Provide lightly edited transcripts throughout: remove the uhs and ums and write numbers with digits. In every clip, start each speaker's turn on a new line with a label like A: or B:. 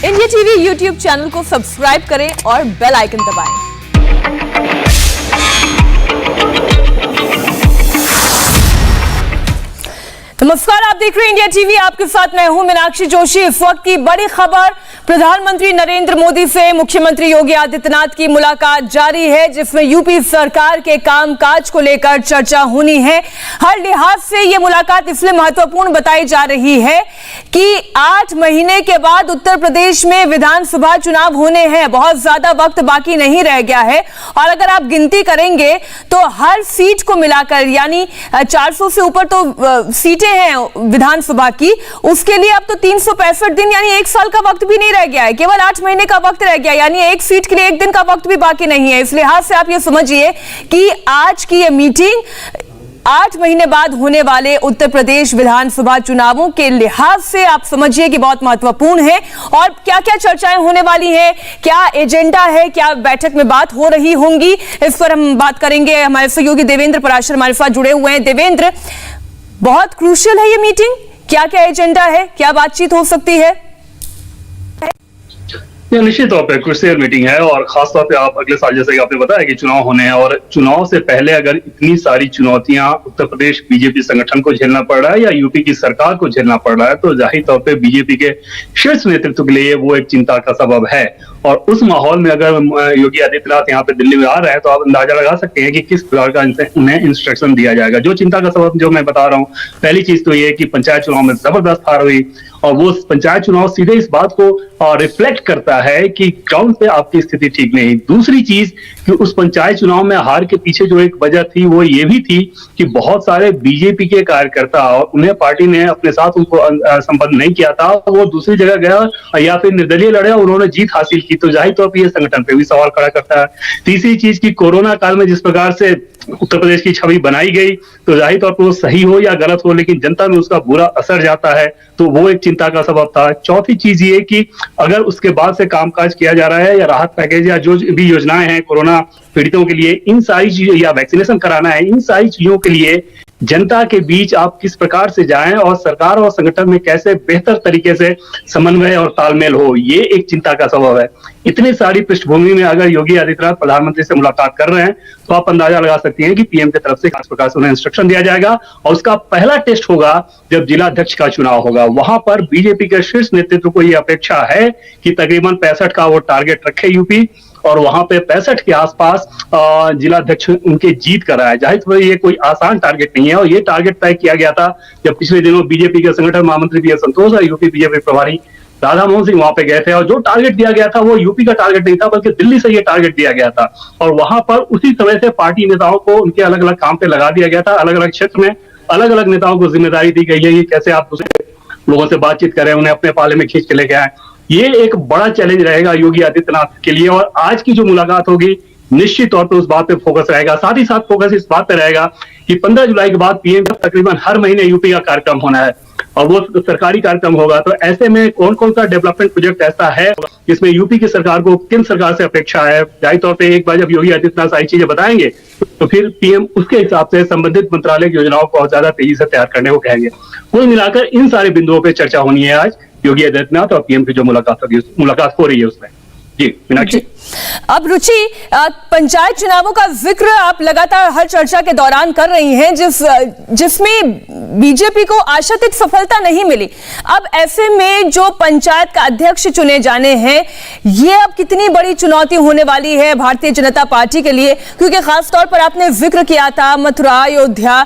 A: India TV YouTube channel को subscribe करें और बेल आइकन दबाएं। नमस्कार, आप देख रहे हैं इंडिया टीवी। आपके साथ मैं हूं मीनाक्षी जोशी। इस वक्त की बड़ी खबर, प्रधानमंत्री नरेंद्र मोदी से मुख्यमंत्री योगी आदित्यनाथ की मुलाकात जारी है, जिसमें यूपी सरकार के कामकाज को लेकर चर्चा होनी है। हर लिहाज से यह मुलाकात इसलिए महत्वपूर्ण बताई जा रही है कि 8 महीने के बाद उत्तर प्रदेश में विधानसभा चुनाव होने हैं। बहुत ज्यादा वक्त बाकी नहीं रह गया है और अगर आप गिनती करेंगे तो हर सीट को मिलाकर, यानी 400 से ऊपर तो सीटें हैं विधानसभा की, उसके लिए अब तो 365 दिन यानी 1 साल का वक्त भी नहीं रह गया है, केवल 8 महीने का वक्त रह गया, यानी एक सीट के लिए 1 दिन का वक्त भी बाकी नहीं है। इस लिहाज से आप ये समझिए कि आज की ये मीटिंग 8 महीने बाद होने वाले उत्तर प्रदेश विधानसभा चुनावों के लिहाज से आप समझिए कि बहुत महत्वपूर्ण है। और क्या क्या चर्चाएं होने वाली हैं, क्या एजेंडा है, क्या बैठक में बात हो रही होंगी, इस पर हम बात करेंगे। हमारे सहयोगी देवेंद्र पराशर हमारे साथ जुड़े हुए हैं। देवेंद्र, बहुत क्रूशियल है ये मीटिंग, क्या क्या एजेंडा है, क्या बातचीत हो सकती है?
B: निश्चित तौर पे क्रूशियल मीटिंग है और खासतौर पे आप अगले साल, जैसे कि आपने बताया कि चुनाव होने हैं और चुनाव से पहले अगर इतनी सारी चुनौतियां उत्तर प्रदेश बीजेपी संगठन को झेलना पड़ रहा है या यूपी की सरकार को झेलना पड़ रहा है, तो जाहिर तौर पे बीजेपी के शीर्ष नेतृत्व के लिए वो एक चिंता का सबब है। और उस माहौल में अगर योगी आदित्यनाथ यहाँ पे दिल्ली में आ रहे हैं तो आप अंदाजा लगा सकते हैं कि किस प्रकार का उन्हें इंस्ट्रक्शन दिया जाएगा। जो चिंता का सबब जो मैं बता रहा हूँ, पहली चीज तो ये है कि पंचायत चुनाव में जबरदस्त हार हुई और वो पंचायत चुनाव सीधे इस बात को रिफ्लेक्ट करता है कि ग्राउंड पे आपकी स्थिति ठीक नहीं। दूसरी चीज कि उस पंचायत चुनाव में हार के पीछे जो एक वजह थी वो ये भी थी कि बहुत सारे बीजेपी के कार्यकर्ता, और उन्हें पार्टी ने अपने साथ उनको संबंध नहीं किया था, वो दूसरी जगह गया या फिर निर्दलीय लड़े और उन्होंने जीत हासिल की, तो जाहिर तौर पर यह संगठन पे भी सवाल खड़ा करता है। तीसरी चीज की कोरोना काल में जिस प्रकार से उत्तर प्रदेश की छवि बनाई गई, तो जाहिर तौर पर वो सही हो या गलत हो, लेकिन जनता में उसका बुरा असर जाता है, तो वो एक चिंता का सबब था। चौथी चीज ये कि अगर उसके बाद से कामकाज किया जा रहा है या राहत पैकेज या जो भी योजनाएं हैं कोरोना पीड़ितों के लिए, इन सारी चीजों या वैक्सीनेशन कराना है, इन सारी चीजों के लिए जनता के बीच आप किस प्रकार से जाएं और सरकार और संगठन में कैसे बेहतर तरीके से समन्वय और तालमेल हो, ये एक चिंता का सबब है। इतनी सारी पृष्ठभूमि में अगर योगी आदित्यनाथ प्रधानमंत्री से मुलाकात कर रहे हैं तो आप अंदाजा लगा सकते हैं कि पीएम की तरफ से किस प्रकार से उन्हें इंस्ट्रक्शन दिया जाएगा। और उसका पहला टेस्ट होगा जब जिला अध्यक्ष का चुनाव होगा। वहां पर बीजेपी के शीर्ष नेतृत्व को यह अपेक्षा है कि तकरीबन 65 का वो टारगेट रखे यूपी, और वहां पे 65 के आसपास जिला अध्यक्ष उनके जीत कर रहा है। जाहिर तौर पर ये कोई आसान टारगेट नहीं है और ये टारगेट तय किया गया था जब पिछले दिनों बीजेपी के संगठन महामंत्री बी एल संतोष और यूपी बीजेपी प्रभारी राधा मोहन सिंह वहां पे गए थे, और जो टारगेट दिया गया था वो यूपी का टारगेट नहीं था बल्कि दिल्ली से ये टारगेट दिया गया था। और वहां पर उसी समय से पार्टी नेताओं को उनके अलग अलग काम पे लगा दिया गया था। अलग अलग क्षेत्र में अलग अलग नेताओं को जिम्मेदारी दी गई है कि कैसे आप दूसरे लोगों से बातचीत करें, उन्हें अपने पाले में खींच के लेके आए। ये एक बड़ा चैलेंज रहेगा योगी आदित्यनाथ के लिए। और आज की जो मुलाकात होगी निश्चित तौर पर उस बात पे फोकस रहेगा। साथ ही साथ फोकस इस बात पे रहेगा कि 15 जुलाई के बाद पीएम का तकरीबन हर महीने यूपी का कार्यक्रम होना है और वो सरकारी कार्यक्रम होगा। तो ऐसे में कौन कौन सा डेवलपमेंट प्रोजेक्ट ऐसा है जिसमें यूपी की सरकार को किन सरकार से अपेक्षा है, जाहिर तौर पर एक बार जब योगी आदित्यनाथ सारी चीजें बताएंगे तो फिर पीएम उसके हिसाब से संबंधित मंत्रालय की योजनाओं को और ज्यादा तेजी से तैयार करने को कहेंगे। कुल मिलाकर इन सारे बिंदुओं पर चर्चा होनी है आज योगी आदित्यनाथ और पीएम की जो मुलाकात हो रही है उसमें। जी मीनाक्षी।
A: अब रुचि, पंचायत चुनावों का जिक्र आप लगातार हर चर्चा के दौरान कर रही हैं, जिसमें बीजेपी को आशातीत सफलता नहीं मिली। अब ऐसे में जो पंचायत का अध्यक्ष चुने जाने हैं, ये अब कितनी बड़ी चुनौती होने वाली है भारतीय जनता पार्टी के लिए, क्योंकि खासतौर पर आपने जिक्र किया था मथुरा, अयोध्या,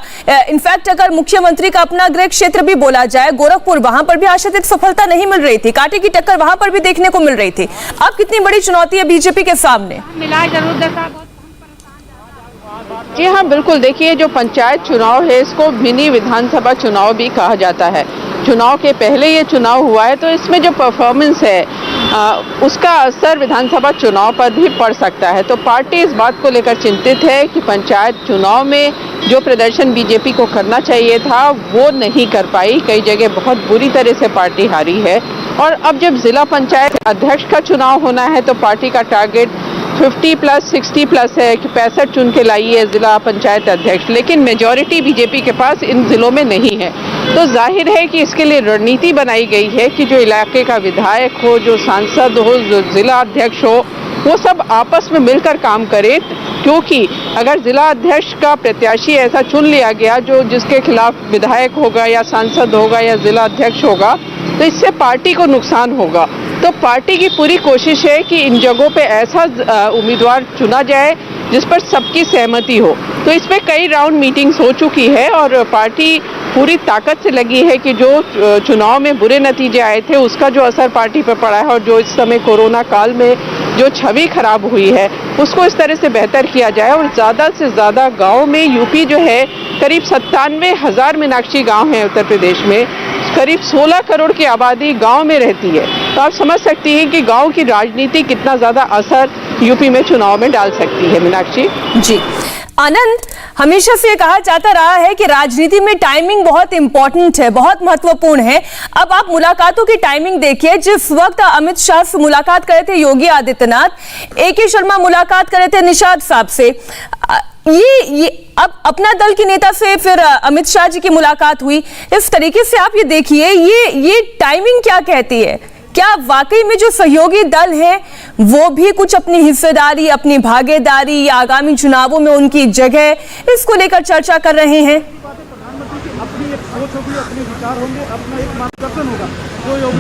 A: इनफैक्ट अगर मुख्यमंत्री का अपना गृह क्षेत्र भी बोला जाए गोरखपुर, वहां पर भी आशातीत सफलता नहीं मिल रही थी, कांटे की टक्कर वहां पर भी देखने को मिल रही थी। अब कितनी बड़ी चुनौती है बीजेपी के सामने?
C: जी हाँ, बिल्कुल। देखिए, जो पंचायत चुनाव है इसको मिनी विधानसभा चुनाव भी कहा जाता है। चुनाव के पहले ये चुनाव हुआ है तो इसमें जो परफॉर्मेंस है उसका असर विधानसभा चुनाव पर भी पड़ सकता है। तो पार्टी इस बात को लेकर चिंतित है कि पंचायत चुनाव में जो प्रदर्शन बीजेपी को करना चाहिए था वो नहीं कर पाई। कई जगह बहुत बुरी तरह से पार्टी हारी है और अब जब जिला पंचायत अध्यक्ष का चुनाव होना है तो पार्टी का टारगेट 50+ 60+ है कि 65 चुन के लाई है जिला पंचायत अध्यक्ष, लेकिन मेजॉरिटी बीजेपी के पास इन जिलों में नहीं है। तो जाहिर है कि इसके लिए रणनीति बनाई गई है कि जो इलाके का विधायक हो, जो सांसद हो, जो जिला अध्यक्ष हो, वो सब आपस में मिलकर काम करें, क्योंकि अगर जिला अध्यक्ष का प्रत्याशी ऐसा चुन लिया गया जो जिसके खिलाफ विधायक होगा या सांसद होगा या जिला अध्यक्ष होगा, तो इससे पार्टी को नुकसान होगा। तो पार्टी की पूरी कोशिश है कि इन जगहों पे ऐसा उम्मीदवार चुना जाए जिस पर सबकी सहमति हो। तो इसमें कई राउंड मीटिंग्स हो चुकी है और पार्टी पूरी ताकत से लगी है कि जो चुनाव में बुरे नतीजे आए थे उसका जो असर पार्टी पर पड़ा है और जो इस समय कोरोना काल में जो छवि खराब हुई है उसको इस तरह से बेहतर किया जाए और ज़्यादा से ज़्यादा गाँव में, यूपी जो है करीब 97,000 मीनाक्षी गाँव हैं उत्तर प्रदेश में, करीब 16 करोड़ की आबादी गांव में रहती है। तो आप समझ सकती हैं कि गांव की राजनीति कितना ज़्यादा असर यूपी में चुनाव में डाल सकती है। मीनाक्षी
A: जी, आनंद, हमेशा से कहा जाता रहा है कि राजनीति में टाइमिंग बहुत इंपॉर्टेंट है, बहुत महत्वपूर्ण है। अब आप मुलाकातों की टाइमिंग देखिए। जिस वक्त अमित शाह से मुलाकात करे थे योगी आदित्यनाथ, AK शर्मा मुलाकात करे थे निषाद साहब से, ये अब अपना दल के नेता से फिर अमित शाह जी की मुलाकात हुई। इस तरीके से आप ये देखिए, ये टाइमिंग क्या कहती है? क्या वाकई में जो सहयोगी दल है वो भी कुछ अपनी हिस्सेदारी, अपनी भागीदारी या आगामी चुनावों में उनकी जगह, इसको लेकर चर्चा कर रहे हैं?
D: अपनी एक सोच होगी, अपने विचार होंगे, अपना एक मार्गदर्शन होगा।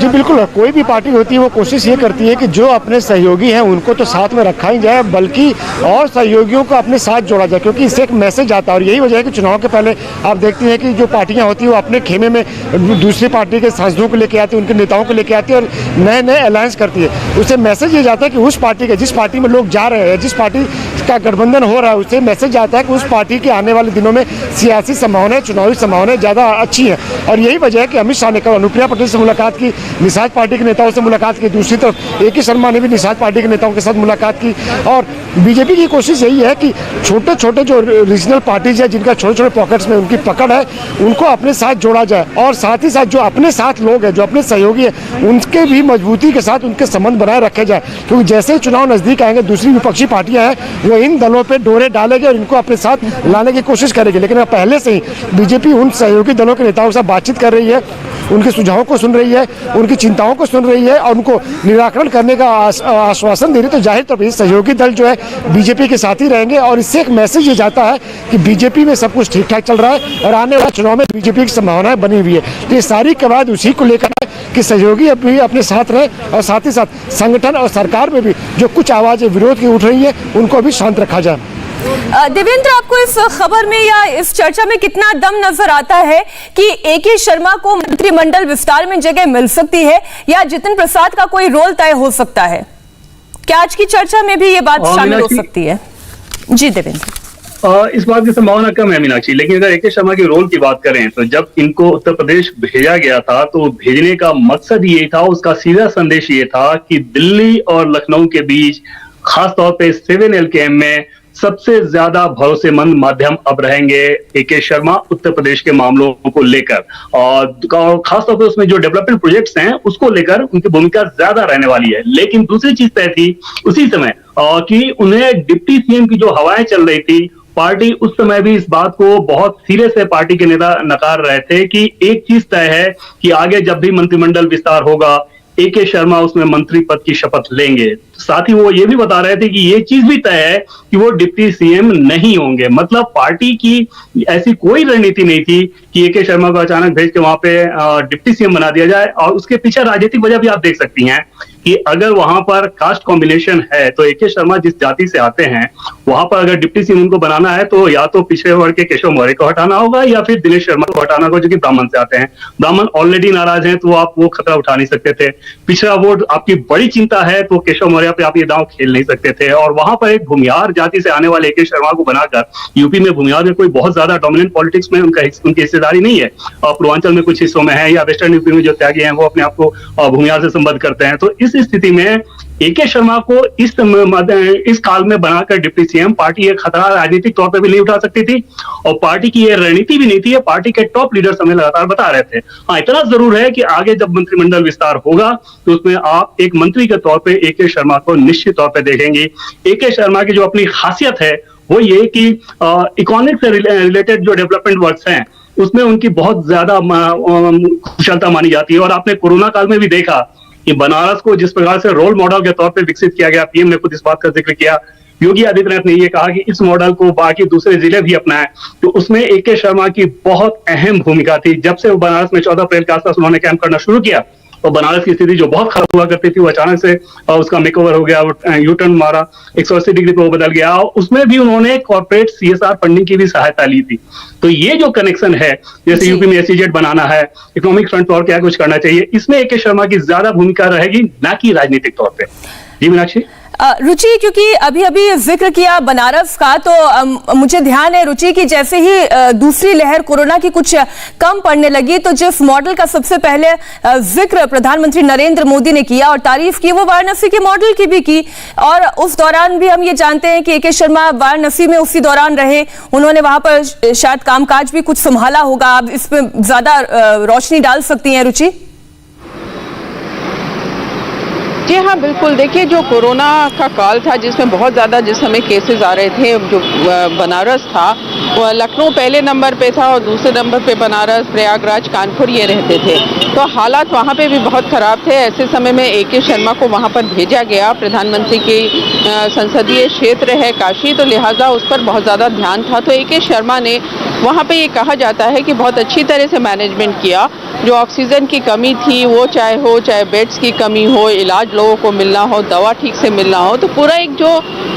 E: जी बिल्कुल, कोई भी पार्टी होती है वो कोशिश ये करती है कि जो अपने सहयोगी हैं उनको तो साथ में रखा ही जाए, बल्कि और सहयोगियों को अपने साथ जोड़ा जाए, क्योंकि इससे एक मैसेज आता है। और यही वजह है कि चुनाव के पहले आप देखती हैं कि जो पार्टियां होती हैं वो अपने खेमे में दूसरी पार्टी के सांसदों को लेकर आती है, उनके नेताओं को लेकर आती है और नए नए अलायंस करती है। उससे मैसेज ये जाता है कि उस पार्टी के, जिस पार्टी में लोग जा रहे हैं, जिस पार्टी का गठबंधन हो रहा है, उससे मैसेज आता है कि उस पार्टी के आने वाले दिनों में सियासी संभावनाएं, चुनावी संभावनाएं ज़्यादा अच्छी हैं। और यही वजह है कि अमित शाह ने कल अनुप्रिया पटेल से मुलाकात की, निषाद पार्टी के नेताओं से मुलाकात की, दूसरी तरफ AK शर्मा ने भी निषाद पार्टी के नेताओं के साथ मुलाकात की। और बीजेपी की कोशिश यही है कि छोटे छोटे जो रीजनल पार्टीज है, जिनका छोटे छोटे पॉकेट्स में उनकी पकड़ है, उनको अपने साथ जोड़ा जाए और साथ ही साथ जो अपने साथ लोग हैं, जो अपने सहयोगी हैं, उनके भी मजबूती के साथ उनके संबंध बनाए रखे जाए। क्योंकि जैसे ही चुनाव नजदीक आएंगे, दूसरी विपक्षी पार्टियां हैं वो इन दलों पर डोरे डालेंगे और इनको अपने साथ लाने की कोशिश करेगी। लेकिन पहले से ही बीजेपी उन सहयोगी दलों के नेताओं के साथ बातचीत कर रही है, उनके सुझावों को सुन रही है, उनकी चिंताओं को सुन रही है और उनको निराकरण करने का आश्वासन दे रही है। तो जाहिर तौर पर सहयोगी दल जो है बीजेपी के साथ ही रहेंगे और इससे एक मैसेज ये जाता है कि बीजेपी में सब कुछ ठीक ठाक चल रहा है और आने वाले चुनाव में बीजेपी की संभावनाएं बनी हुई है। तो ये सारी कवायद उसी को लेकर है कि सहयोगी भी अपने साथ रहे और साथ ही साथ संगठन और सरकार में भी जो कुछ आवाज़ें विरोध की उठ रही है उनको भी शांत रखा जाए।
A: देवेंद्र, आपको इस खबर में या इस चर्चा में कितना दम नजर आता है कि AK शर्मा को मंत्रिमंडल विस्तार में जगह मिल सकती है या जितिन प्रसाद का कोई रोल तय हो सकता है? क्या आज की चर्चा में भी ये बात शामिल हो सकती है? जी देवेंद्र,
B: इस बात की संभावना कम है मीनाक्षी, लेकिन अगर AK शर्मा के रोल की बात करें तो जब इनको उत्तर प्रदेश भेजा गया था तो भेजने का मकसद ये था, उसका सीधा संदेश ये था कि दिल्ली और लखनऊ के बीच खासतौर पे 7L कैंप में सबसे ज्यादा भरोसेमंद माध्यम अब रहेंगे AK शर्मा उत्तर प्रदेश के मामलों को लेकर, और खासतौर पे उसमें जो डेवलपमेंट प्रोजेक्ट्स हैं उसको लेकर उनकी भूमिका ज्यादा रहने वाली है। लेकिन दूसरी चीज तय थी उसी समय कि उन्हें डिप्टी CM की जो हवाएं चल रही थी, पार्टी उस समय भी इस बात को बहुत सीरियस से पार्टी के नेता नकार रहे थे कि एक चीज तय है कि आगे जब भी मंत्रिमंडल विस्तार होगा AK शर्मा उसमें मंत्री पद की शपथ लेंगे। साथ ही वो ये भी बता रहे थे कि ये चीज भी तय है कि वो डिप्टी CM नहीं होंगे। मतलब पार्टी की ऐसी कोई रणनीति नहीं थी कि AK शर्मा को अचानक भेज के वहां पे डिप्टी CM बना दिया जाए। और उसके पीछे राजनीतिक वजह भी आप देख सकती हैं कि अगर वहां पर कास्ट कॉम्बिनेशन है तो AK शर्मा जिस जाति से आते हैं वहां पर अगर डिप्टी CM उनको बनाना है तो या तो पिछड़े वर्ग के केशव मौर्य को हटाना होगा या फिर दिनेश शर्मा को हटाना होगा, जो कि ब्राह्मण से आते हैं। ब्राह्मण ऑलरेडी नाराज हैं तो आप वो खतरा उठा नहीं सकते थे। पिछड़ा वोट आपकी बड़ी चिंता है तो केशव मौर्य पे आप ये दांव खेल नहीं सकते थे। और वहां पर एक भूमिहार जाति से आने वाले AK शर्मा को बनाकर यूपी में भूमिहार में कोई बहुत ज्यादा डोमिनेंट पॉलिटिक्स में उनकी हिस्सेदारी हिस्सेदारी नहीं है। पूर्वांचल में कुछ हिस्सों में है या वेस्टर्न यूपी में जो त्यागी हैं वो अपने आप को भूमिहार से संबद्ध करते हैं। तो इस स्थिति में ए.के. शर्मा को इस काल में बनाकर डिप्टी सीएम पार्टी एक खतरा राजनीतिक तौर पर भी नहीं उठा सकती थी और पार्टी की ये रणनीति भी नहीं थी। पार्टी के टॉप लीडर्स हमें लगातार बता रहे थे। हाँ, इतना जरूर है कि आगे जब मंत्रिमंडल विस्तार होगा तो उसमें आप एक मंत्री के तौर पे ए.के. शर्मा को निश्चित तौर पे देखेंगे। ए.के. शर्मा की जो अपनी खासियत है वो ये कि इकोनॉमिक से रिलेटेड जो डेवलपमेंट वर्क्स हैं उसमें उनकी बहुत ज्यादा कुशलता मानी जाती है। और आपने कोरोना काल में भी देखा कि बनारस को जिस प्रकार से रोल मॉडल के तौर पे विकसित किया गया, पीएम ने खुद इस बात का जिक्र किया, योगी आदित्यनाथ ने ये कहा कि इस मॉडल को बाकी दूसरे जिले भी अपनाएं, तो उसमें ए.के. शर्मा की बहुत अहम भूमिका थी। जब से वो बनारस में 14 अप्रैल के आसपास उन्होंने कैंप करना शुरू किया और बनारस की स्थिति जो बहुत खराब हुआ करती थी वो अचानक से उसका मेकओवर हो गया, यू टर्न मारा, 180 डिग्री पे वो बदल गया। और उसमें भी उन्होंने कॉर्पोरेट CSR फंडिंग की भी सहायता ली थी। तो ये जो कनेक्शन है, जैसे यूपी में SEZ बनाना है, इकोनॉमिक फ्रंट पर क्या कुछ करना चाहिए, इसमें ए.के. शर्मा की ज्यादा भूमिका रहेगी, ना कि राजनीतिक तौर पर। जी मीनाक्षी।
A: रुचि, क्योंकि अभी अभी जिक्र किया बनारस का, तो मुझे ध्यान है रुचि कि जैसे ही दूसरी लहर कोरोना की कुछ कम पड़ने लगी तो जिस मॉडल का सबसे पहले जिक्र प्रधानमंत्री नरेंद्र मोदी ने किया और तारीफ की, वो वाराणसी के मॉडल की भी की। और उस दौरान भी हम ये जानते हैं कि ए.के. शर्मा वाराणसी में उसी दौरान रहे, उन्होंने वहां पर शायद कामकाज भी कुछ संभाला होगा। आप इस पे ज्यादा रोशनी डाल सकती हैं रुचि?
C: जी हाँ, बिल्कुल। देखिए, जो कोरोना का काल था जिसमें बहुत ज़्यादा जिस समय केसेस आ रहे थे, जो बनारस था वो लखनऊ पहले नंबर पे था और दूसरे नंबर पे बनारस, प्रयागराज, कानपुर ये रहते थे। तो हालात वहाँ पे भी बहुत ख़राब थे। ऐसे समय में ए.के. शर्मा को वहाँ पर भेजा गया। प्रधानमंत्री की संसदीय क्षेत्र है काशी, तो लिहाजा उस पर बहुत ज़्यादा ध्यान था। तो ए.के. शर्मा ने वहाँ पे ये कहा जाता है कि बहुत अच्छी तरह से मैनेजमेंट किया। जो ऑक्सीजन की कमी थी वो चाहे बेड्स की कमी हो, इलाज लोगों को मिलना हो, दवा ठीक से मिलना हो, तो पूरा एक जो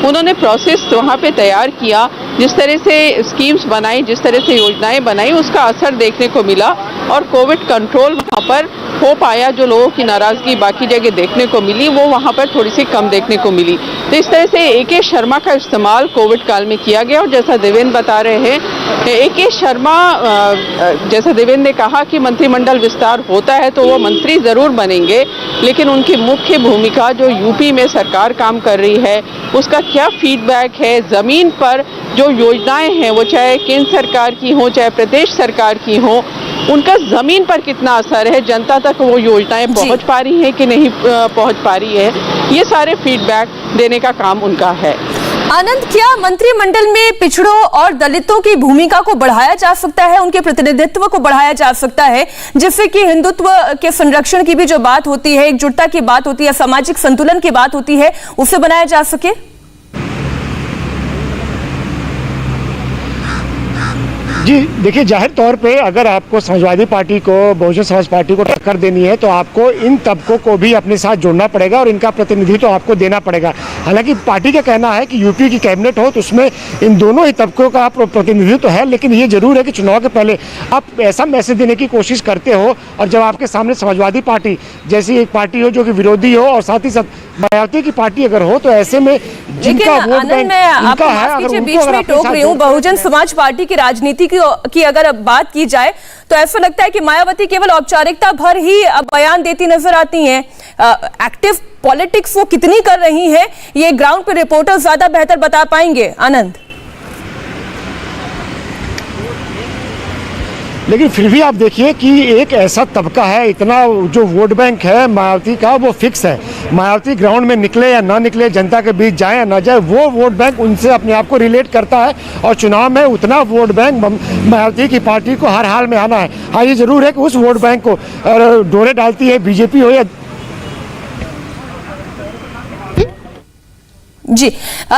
C: उन्होंने प्रोसेस वहाँ पे तैयार किया, जिस तरह से स्कीम्स बनाई, जिस तरह से योजनाएं बनाई, उसका असर देखने को मिला और कोविड कंट्रोल वहाँ पर हो पाया। जो लोगों की नाराज़गी बाकी जगह देखने को मिली वो वहाँ पर थोड़ी सी कम देखने को मिली। तो इस तरह से ए.के. शर्मा का इस्तेमाल कोविड काल में किया गया। और जैसा देवेंद्र बता रहे हैं, ए.के. शर्मा, जैसा देवेंद्र ने कहा कि मंत्रिमंडल विस्तार होता है तो वो मंत्री ज़रूर बनेंगे, लेकिन उनकी मुख्य भूमिका जो यूपी में सरकार काम कर रही है उसका क्या फीडबैक है, ज़मीन पर जो योजनाएं हैं वो चाहे केंद्र सरकार की हो चाहे प्रदेश सरकार की हो, उनका ज़मीन पर कितना असर है, जनता तक वो योजनाएं पहुंच पा रही हैं कि नहीं पहुंच पा रही है, ये सारे फीडबैक देने का काम उनका है।
A: आनंद, क्या मंत्रिमंडल में पिछड़ों और दलितों की भूमिका को बढ़ाया जा सकता है, उनके प्रतिनिधित्व को बढ़ाया जा सकता है, जिससे कि हिंदुत्व के संरक्षण की भी जो बात होती है, एकजुटता की बात होती है, सामाजिक संतुलन की बात होती है, उसे बनाया जा सके?
E: जी देखिए, जाहिर तौर पे अगर आपको समाजवादी पार्टी को, बहुजन समाज पार्टी को टक्कर देनी है तो आपको इन तबकों को भी अपने साथ जोड़ना पड़ेगा और इनका प्रतिनिधित्व तो आपको देना पड़ेगा। हालांकि पार्टी का कहना है कि यूपी की कैबिनेट हो तो उसमें इन दोनों ही तबकों का प्रतिनिधित्व तो है, लेकिन ये जरूर है कि चुनाव के पहले आप ऐसा मैसेज देने की कोशिश करते हो और जब आपके सामने समाजवादी पार्टी जैसी एक पार्टी हो जो कि विरोधी हो और साथ ही साथ मायावती की पार्टी अगर हो, तो ऐसे में जिनका वोट बैंक इनका है, अगर
A: बीच में टोक रही हूँ, बहुजन समाज पार्टी की राजनीति की अगर बात की जाए तो ऐसा लगता है कि मायावती केवल औपचारिकता भर ही बयान देती नजर आती हैं। एक्टिव पॉलिटिक्स वो कितनी कर रही हैं, ये ग्राउंड पे रिपोर्टर ज्यादा बेहतर बता पाएंगे। आनंद,
E: लेकिन फिर भी आप देखिए कि एक ऐसा तबका है, इतना जो वोट बैंक है मायावती का वो फिक्स है। मायावती ग्राउंड में निकले या ना निकले, जनता के बीच जाए या ना जाए, वो वोट बैंक उनसे अपने आप को रिलेट करता है और चुनाव में उतना वोट बैंक मायावती की पार्टी को हर हाल में आना है। हाँ, ये जरूर है कि उस वोट बैंक को डोरे डालती है बीजेपी हो या
A: जी।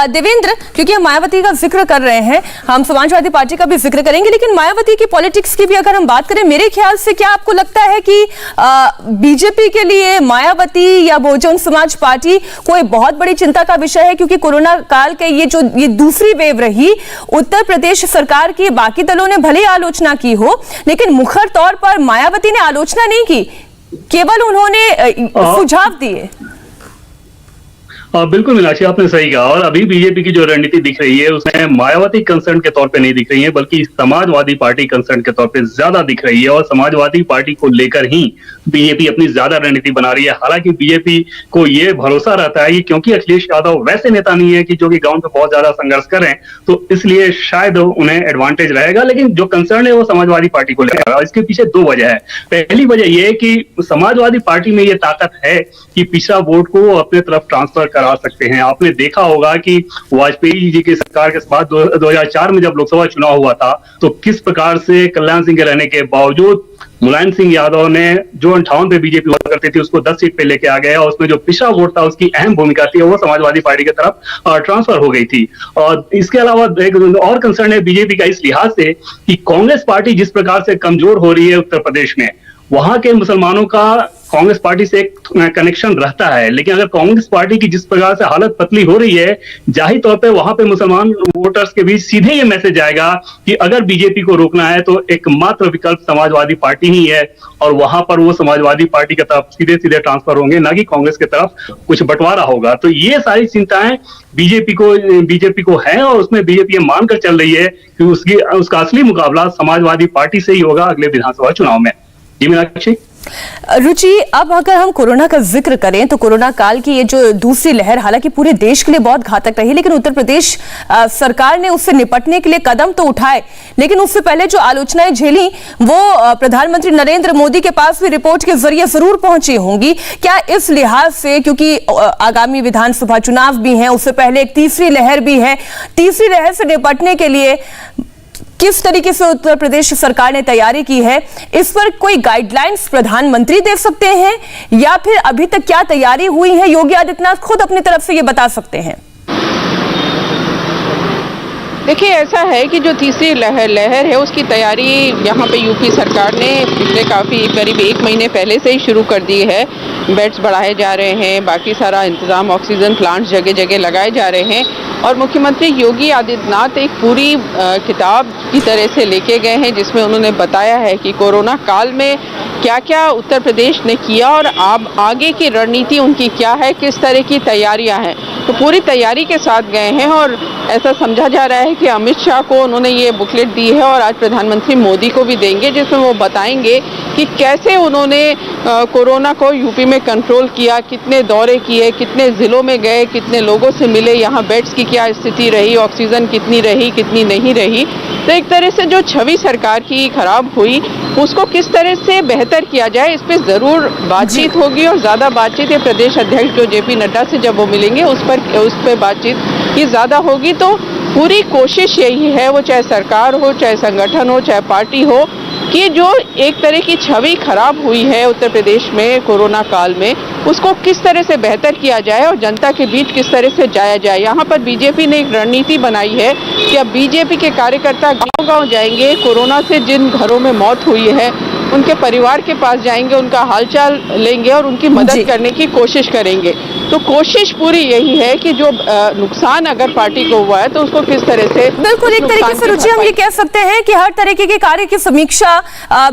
A: देवेंद्र, क्योंकि हम मायावती का जिक्र कर रहे हैं, हम समाजवादी पार्टी का भी जिक्र करेंगे, लेकिन मायावती की पॉलिटिक्स की भी अगर हम बात करें, मेरे ख्याल से क्या आपको लगता है कि बीजेपी के लिए मायावती या बहुजन समाज पार्टी कोई बहुत बड़ी चिंता का विषय है? क्योंकि कोरोना काल के ये दूसरी वेव रही, उत्तर प्रदेश सरकार की बाकी दलों ने भले आलोचना की हो, लेकिन मुखर तौर पर मायावती ने आलोचना नहीं की, केवल उन्होंने सुझाव दिए।
B: बिल्कुल मीनाक्षी, आपने सही कहा। और अभी बीजेपी की जो रणनीति दिख रही है उसमें मायावती कंसर्न के तौर पे नहीं दिख रही है, बल्कि समाजवादी पार्टी कंसर्न के तौर पे ज्यादा दिख रही है। और समाजवादी पार्टी को लेकर ही बीजेपी अपनी ज्यादा रणनीति बना रही है। हालांकि बीजेपी को ये भरोसा रहता है कि क्योंकि अखिलेश यादव वैसे नेता नहीं है कि जो कि ग्राउंड पे बहुत ज्यादा संघर्ष करें, तो इसलिए शायद उन्हें एडवांटेज रहेगा। लेकिन जो कंसर्न है वो समाजवादी पार्टी को लेकर, और इसके पीछे दो वजह है। पहली वजह यह है कि समाजवादी पार्टी में ये ताकत है कि पिछड़ा वोट को वो अपने तरफ ट्रांसफर करा सकते हैं। आपने देखा होगा कि वाजपेयी जी की सरकार के बाद 2004 में जब लोकसभा चुनाव हुआ था, तो किस प्रकार से कल्याण सिंह के रहने के बावजूद मुलायम सिंह यादव ने जो 58 पे बीजेपी हुआ करती थी उसको 10 सीट पे लेके आ गया, और उसमें जो पिछड़ा वोट था उसकी अहम भूमिका थी, वो समाजवादी पार्टी की तरफ ट्रांसफर हो गई थी। और इसके अलावा एक और कंसर्न है बीजेपी का इस लिहाज से कि कांग्रेस पार्टी जिस प्रकार से कमजोर हो रही है उत्तर प्रदेश में, वहां के मुसलमानों का कांग्रेस पार्टी से एक कनेक्शन रहता है। लेकिन अगर कांग्रेस पार्टी की जिस प्रकार से हालत पतली हो रही है, जाहिर तौर पे वहां पे मुसलमान वोटर्स के बीच सीधे ये मैसेज आएगा कि अगर बीजेपी को रोकना है तो एकमात्र विकल्प समाजवादी पार्टी ही है, और वहां पर वो समाजवादी पार्टी की तरफ सीधे सीधे ट्रांसफर होंगे, ना कि कांग्रेस की तरफ कुछ बंटवारा होगा। तो ये सारी चिंताएं बीजेपी को है, और उसमें बीजेपी ये मानकर चल रही है कि उसका असली मुकाबला समाजवादी पार्टी से ही होगा अगले विधानसभा चुनाव में। जी मीनाक्षी।
A: रुचि, अब अगर हम कोरोना का जिक्र करें तो कोरोना काल की ये जो दूसरी लहर हालांकि पूरे देश के लिए बहुत घातक रही, लेकिन उत्तर प्रदेश सरकार ने उससे निपटने के लिए कदम तो उठाए, लेकिन उससे पहले जो आलोचनाएं झेली वो प्रधानमंत्री नरेंद्र मोदी के पास भी रिपोर्ट के जरिए जरूर पहुंची होंगी। क्या इस लिहाज से, क्योंकि आगामी विधानसभा चुनाव भी हैं, उससे पहले एक तीसरी लहर भी है, तीसरी लहर से निपटने के लिए किस तरीके से उत्तर प्रदेश सरकार ने तैयारी की है, इस पर कोई गाइडलाइंस प्रधानमंत्री दे सकते हैं, या फिर अभी तक क्या तैयारी हुई है योगी आदित्यनाथ खुद अपनी तरफ से ये बता सकते हैं?
C: देखिए, ऐसा है कि जो तीसरी लहर है उसकी तैयारी यहाँ पे यूपी सरकार ने पिछले करीब 1 महीने पहले से ही शुरू कर दी है। बेड्स बढ़ाए जा रहे हैं, बाकी सारा इंतजाम, ऑक्सीजन प्लांट्स जगह जगह लगाए जा रहे हैं, और मुख्यमंत्री योगी आदित्यनाथ एक पूरी किताब की तरह से लेके गए हैं जिसमें उन्होंने बताया है कि कोरोना काल में क्या क्या उत्तर प्रदेश ने किया और अब आगे की रणनीति उनकी क्या है, किस तरह की तैयारियां हैं। तो पूरी तैयारी के साथ गए हैं, और ऐसा समझा जा रहा है कि अमित शाह को उन्होंने ये बुकलेट दी है और आज प्रधानमंत्री मोदी को भी देंगे, जिसमें वो बताएंगे कि कैसे उन्होंने कोरोना को यूपी में कंट्रोल किया, कितने दौरे किए, कितने ज़िलों में गए, कितने लोगों से मिले, यहाँ बेड्स की क्या स्थिति रही, ऑक्सीजन कितनी रही, कितनी नहीं रही। तो एक तरह से जो छवि सरकार की खराब हुई उसको किस तरह से बेहतर किया जाए, इस पर ज़रूर बातचीत होगी, और ज़्यादा बातचीत ये प्रदेश अध्यक्ष जो जेपी नड्डा से जब वो मिलेंगे उस पर बातचीत की ज़्यादा होगी। तो पूरी कोशिश यही है, वो चाहे सरकार हो, चाहे संगठन हो, चाहे पार्टी हो, कि जो एक तरह की छवि खराब हुई है उत्तर प्रदेश में कोरोना काल में, उसको किस तरह से बेहतर किया जाए और जनता के बीच किस तरह से जाया जाए। यहाँ पर बीजेपी ने एक रणनीति बनाई है कि अब बीजेपी के कार्यकर्ता गांव-गांव जाएंगे, कोरोना से जिन घरों में मौत हुई है उनके परिवार के पास जाएंगे, उनका हालचाल लेंगे और उनकी मदद करने की कोशिश करेंगे। तो कोशिश पूरी यही है कि जो नुकसान अगर पार्टी को हुआ है तो उसको किस तरह से,
A: बिल्कुल एक तरीके से रुचि हम ये कह सकते हैं कि हर तरीके के कार्य की समीक्षा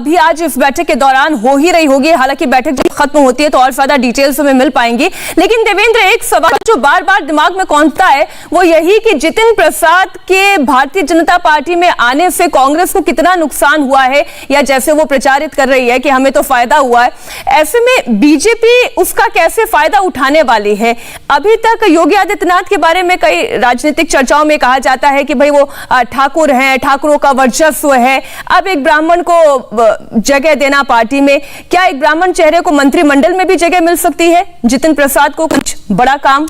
A: भी आज इस बैठक के दौरान हो ही रही होगी। हालांकि बैठक जब खत्म होती है तो और ज्यादा डिटेल्स हमें मिल पाएंगी, लेकिन देवेंद्र, एक सवाल जो बार बार दिमाग में कौंधता है वो यही कि जितिन प्रसाद के भारतीय जनता पार्टी में आने से कांग्रेस को कितना नुकसान हुआ है, या जैसे वो प्रचारित कर रही है कि हमें तो फायदा हुआ है, ऐसे में बीजेपी उसका कैसे फायदा उठाने वाली है? अभी तक योगी आदित्यनाथ के बारे में कई राजनीतिक चर्चाओं में कहा जाता है कि भाई वो ठाकुर हैं, ठाकुरों का वर्चस्व है, अब एक ब्राह्मण को जगह देना पार्टी में, क्या एक ब्राह्मण चेहरे को मंत्रिमंडल में भी जगह मिल सकती है? जितिन प्रसाद को कुछ बड़ा काम?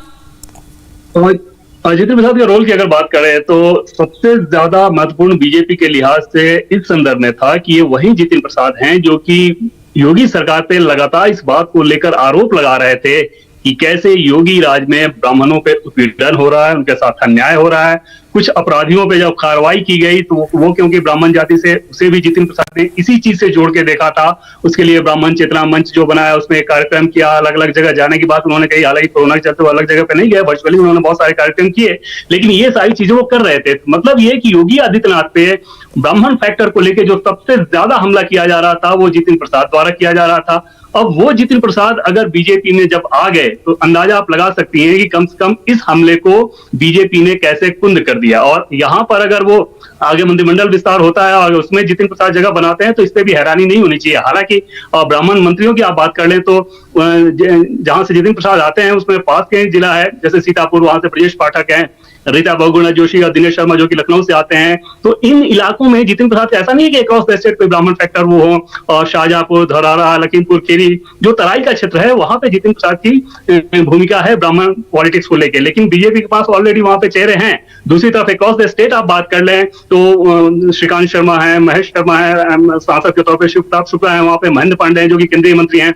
B: जितिन प्रसाद के रोल की अगर बात करें तो सबसे ज्यादा महत्वपूर्ण बीजेपी के लिहाज से इस संदर्भ में था कि ये वही जितिन प्रसाद हैं जो कि योगी सरकार पे लगातार इस बात को लेकर आरोप लगा रहे थे कि कैसे योगी राज में ब्राह्मणों पे उत्पीड़न हो रहा है, उनके साथ अन्याय हो रहा है। कुछ अपराधियों पे जब कार्रवाई की गई तो वो क्योंकि ब्राह्मण जाति से, उसे भी जितिन प्रसाद ने इसी चीज से जोड़ के देखा था। उसके लिए ब्राह्मण चेतना मंच जो बनाया, उसमें कार्यक्रम किया, अलग अलग जगह जाने की बात उन्होंने कही। हालांकि कोरोना के चलते वो अलग जगह पे नहीं गए, वर्चुअली उन्होंने बहुत सारे कार्यक्रम किए, लेकिन ये सारी चीजें वो कर रहे थे। मतलब ये कि योगी आदित्यनाथ पे ब्राह्मण फैक्टर को लेकर जो सबसे ज्यादा हमला किया जा रहा था वो जितिन प्रसाद द्वारा किया जा रहा था। अब वो जितिन प्रसाद अगर बीजेपी में जब आ गए तो अंदाजा आप लगा सकती हैं कि कम से कम इस हमले को बीजेपी ने कैसे कुंद कर दिया। और यहां पर अगर वो आगे मंत्रिमंडल विस्तार होता है और उसमें जितिन प्रसाद जगह बनाते हैं तो इस पे भी हैरानी नहीं होनी चाहिए। हालांकि ब्राह्मण मंत्रियों की आप बात कर लें तो जहां से जितिन प्रसाद आते हैं उसमें पास के जिला है, जैसे सीतापुर, वहां से ब्रजेश पाठक हैं, रीता बहुगुणा जोशी और दिनेश शर्मा जो कि लखनऊ से आते हैं। तो इन इलाकों में जितिन प्रसाद ऐसा नहीं है कि अक्रॉस द स्टेट कोई ब्राह्मण फैक्टर वो हो, और शाहजहांपुर, धौरहरा, लखीमपुर खीरी जो तराई का क्षेत्र है वहां पे जितिन प्रसाद की भूमिका है ब्राह्मण पॉलिटिक्स को लेकर। लेकिन बीजेपी के पास ऑलरेडी वहां पे चेहरे हैं। दूसरी तरफ अक्रॉस द स्टेट आप बात कर लें तो श्रीकांत शर्मा है, महेश शर्मा है, सांसद के तौर पर शिवप्रताप शुक्ला है, वहां पे महेंद्र पांडे हैं जो कि केंद्रीय मंत्री हैं।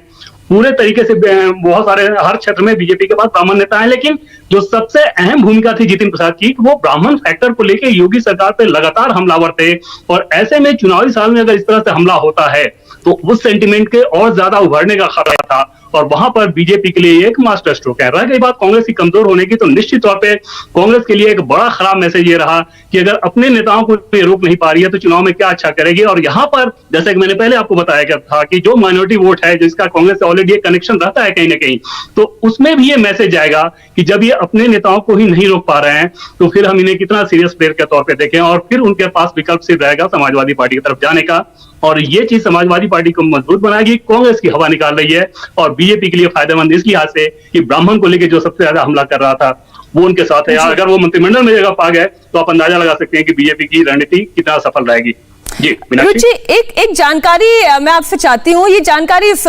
B: पूरे तरीके से बहुत सारे हर क्षेत्र में बीजेपी के पास ब्राह्मण नेता हैं। लेकिन जो सबसे अहम भूमिका थी जितिन प्रसाद की, वो ब्राह्मण फैक्टर को लेकर योगी सरकार पे लगातार हमलावर थे। और ऐसे में चुनावी साल में अगर इस तरह से हमला होता है तो उस सेंटिमेंट के और ज्यादा उभरने का खतरा था। और वहां पर बीजेपी के लिए एक मास्टर स्ट्रोक है। रह गई बात कांग्रेस की कमजोर होने की, तो निश्चित तौर पे कांग्रेस के लिए एक बड़ा खराब मैसेज ये रहा कि अगर अपने नेताओं को ये रोक नहीं पा रही है तो चुनाव में क्या अच्छा करेगी। और यहां पर जैसे कि मैंने पहले आपको बताया क्या था कि जो माइनॉरिटी वोट है जिसका कांग्रेस से ऑलरेडी एक कनेक्शन रहता है कहीं ना कहीं, तो उसमें भी ये मैसेज जाएगा कि जब ये अपने नेताओं को ही नहीं रोक पा रहे हैं तो फिर हम इन्हें कितना सीरियस प्लेयर के तौर पर देखें। और फिर उनके पास विकल्प सिर्फ रहेगा समाजवादी पार्टी की तरफ जाने का। और ये चीज समाजवादी पार्टी को मजबूत बनाएगी, कांग्रेस की हवा निकाल रही है। और बीजेपी के लिए फायदेमंद इस लिहाज से कि ब्राह्मण को लेकर जो सबसे ज्यादा हमला कर रहा था वो उनके साथ है। अगर वो मंत्रिमंडल में जगह पा गए तो आप अंदाजा लगा सकते हैं कि बीजेपी की रणनीति कितना सफल रहेगी। जी
A: रुचि, एक जानकारी मैं आपसे चाहती हूँ। ये जानकारी इस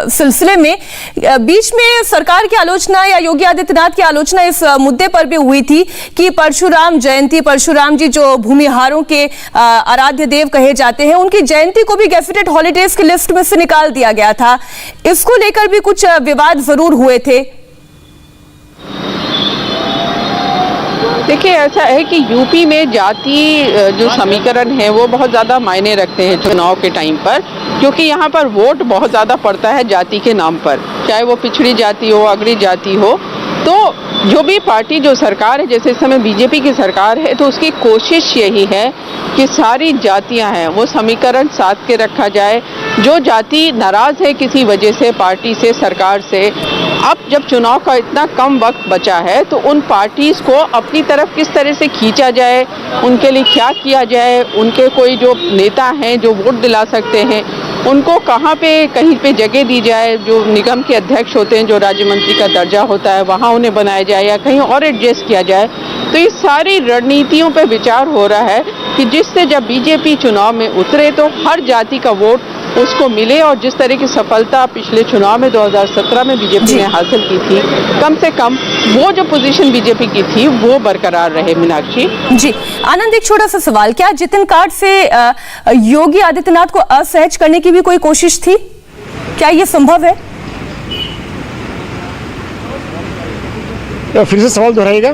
A: सिलसिले में बीच में सरकार की आलोचना या योगी आदित्यनाथ की आलोचना इस मुद्दे पर भी हुई थी कि परशुराम जयंती, परशुराम जी जो भूमिहारों के आराध्य देव कहे जाते हैं, उनकी जयंती को भी गैजेटेड हॉलीडेज की लिस्ट में से निकाल दिया गया था। इसको लेकर भी कुछ विवाद जरूर हुए थे।
C: देखिए, ऐसा है कि यूपी में जाति जो समीकरण है वो बहुत ज़्यादा मायने रखते हैं चुनाव के टाइम पर, क्योंकि यहाँ पर वोट बहुत ज़्यादा पड़ता है जाति के नाम पर, चाहे वो पिछड़ी जाति हो, अग्रणी जाति हो। तो जो भी पार्टी, जो सरकार है, जैसे इस समय बीजेपी की सरकार है, तो उसकी कोशिश यही है कि सारी जातियां हैं वो समीकरण साथ के रखा जाए। जो जाति नाराज है किसी वजह से पार्टी से, सरकार से, अब जब चुनाव का इतना कम वक्त बचा है तो उन पार्टीज को अपनी तरफ किस तरह से खींचा जाए, उनके लिए क्या किया जाए, उनके कोई जो नेता हैं जो वोट दिला सकते हैं उनको कहाँ पे कहीं पे जगह दी जाए, जो निगम के अध्यक्ष होते हैं, जो राज्य मंत्री का दर्जा होता है, वहाँ उन्हें बनाया जाए या कहीं और एडजस्ट किया जाए। तो ये सारी रणनीतियों पे विचार हो रहा है कि जिससे जब बीजेपी चुनाव में उतरे तो हर जाति का वोट उसको मिले। और जिस तरह की सफलता पिछले चुनाव में 2017 में बीजेपी ने हासिल की थी, कम से कम वो जो पोजीशन बीजेपी की थी वो बरकरार रहे। मीनाक्षी
A: जी, आनंद, एक छोटा सा सवाल, क्या जितिन कार्ड से योगी आदित्यनाथ को असहज करने की भी कोई कोशिश थी? क्या ये संभव है?
E: फिर से सवाल दोहराइएगा।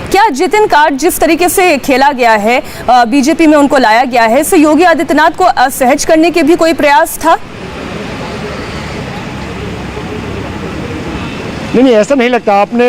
A: क्या जितिन कार्ड जिस तरीके से खेला गया है, बीजेपी में उनको लाया गया है, इससे योगी आदित्यनाथ को असहज करने के भी कोई प्रयास था?
E: नहीं, ऐसा नहीं लगता। आपने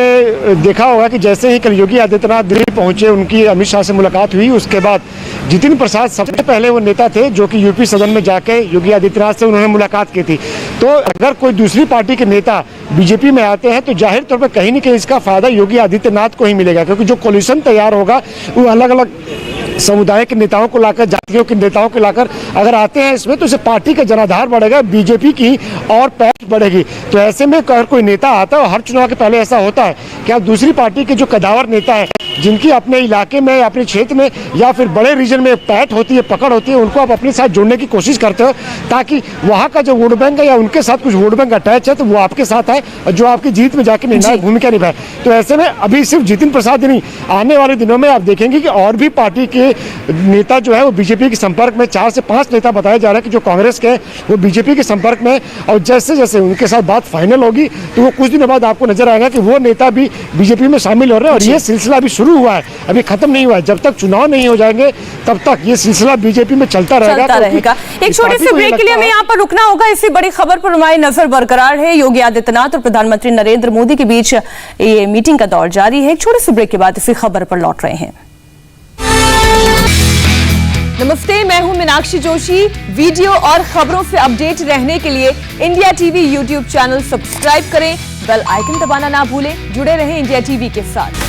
E: देखा होगा कि जैसे ही कल योगी आदित्यनाथ दिल्ली पहुंचे, उनकी अमित शाह से मुलाकात हुई, उसके बाद जितिन प्रसाद सबसे पहले वो नेता थे जो कि यूपी सदन में जाके योगी आदित्यनाथ से उन्होंने मुलाकात की थी। तो अगर कोई दूसरी पार्टी के नेता बीजेपी में आते हैं तो जाहिर तौर पर कहीं न कहीं इसका फायदा योगी आदित्यनाथ को ही मिलेगा, क्योंकि जो कोलिशन तैयार होगा वो अलग अलग समुदाय के नेताओं को लाकर, जातियों के नेताओं को लाकर अगर आते हैं इसमें, तो इससे पार्टी का जनाधार बढ़ेगा, बीजेपी की और पैठ बढ़ेगी। तो ऐसे में अगर कोई नेता आता है, और हर चुनाव के पहले ऐसा होता है कि आप दूसरी पार्टी के जो कदावर नेता है, जिनकी अपने इलाके में, अपने क्षेत्र में या फिर बड़े रीजन में पैठ होती है, पकड़ होती है, उनको आप अपने साथ जोड़ने की कोशिश करते हो ताकि वहाँ का जो वोट बैंक है या उनके साथ कुछ वोट बैंक अटैच है तो वो आपके साथ आए। है और जो आपकी जीत में जाके निर्णायक भूमिका निभाए। तो ऐसे में अभी सिर्फ जितिन प्रसाद ही नहीं, आने वाले दिनों में आप देखेंगे कि और भी पार्टी के नेता जो है वो बीजेपी के संपर्क में, 4 से 5 नेता बताया जा रहा है कि जो कांग्रेस के वो बीजेपी के संपर्क में, और जैसे जैसे उनके साथ बात फाइनल होगी तो वो कुछ दिनों बाद आपको नजर आएगा कि वो नेता भी बीजेपी में शामिल हो रहे हैं। और ये सिलसिला अभी शुरू हुआ है, अभी खत्म नहीं हुआ है। जब तक चुनाव नहीं हो जाएंगे तब तक ये सिलसिला बीजेपी में चलता रहेगा।
A: एक छोटे से ब्रेक के लिए हमें यहाँ पर रुकना होगा। इसी बड़ी खबर पर हमारी नजर बरकरार है। योगी आदित्यनाथ और प्रधानमंत्री नरेंद्र मोदी के बीच ये मीटिंग का दौर जारी है। एक छोटे से ब्रेक के बाद इसी खबर पर लौट रहे हैं। नमस्ते, मैं हूं मीनाक्षी जोशी। वीडियो और खबरों से अपडेट रहने के लिए India TV YouTube channel subscribe करें, बेल आइकन दबाना ना भूलें। जुड़े रहें इंडिया टीवी के साथ।